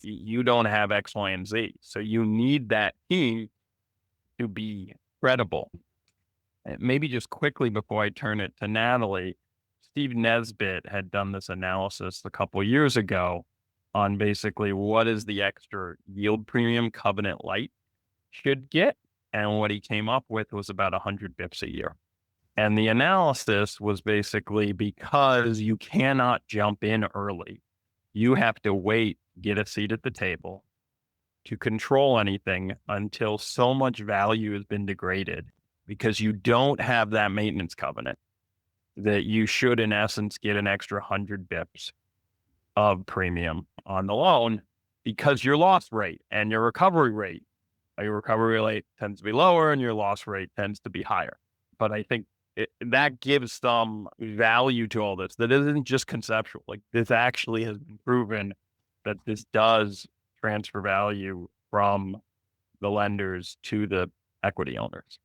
you don't have X, Y, and Z. So you need that team to be credible. And maybe just quickly before I turn it to Natalie, Steve Nesbitt had done this analysis a couple of years ago on basically what is the extra yield premium cov-lite should get. And what he came up with was about 100 bips a year. And the analysis was basically because you cannot jump in early. You have to wait, get a seat at the table to control anything until so much value has been degraded because you don't have that maintenance covenant that you should, in essence, get an extra 100 bips of premium on the loan because your loss rate and your recovery rate tends to be lower and your loss rate tends to be higher. But I think that gives some value to all this. That isn't just conceptual. Like, this actually has been proven that this does transfer value from the lenders to the equity owners.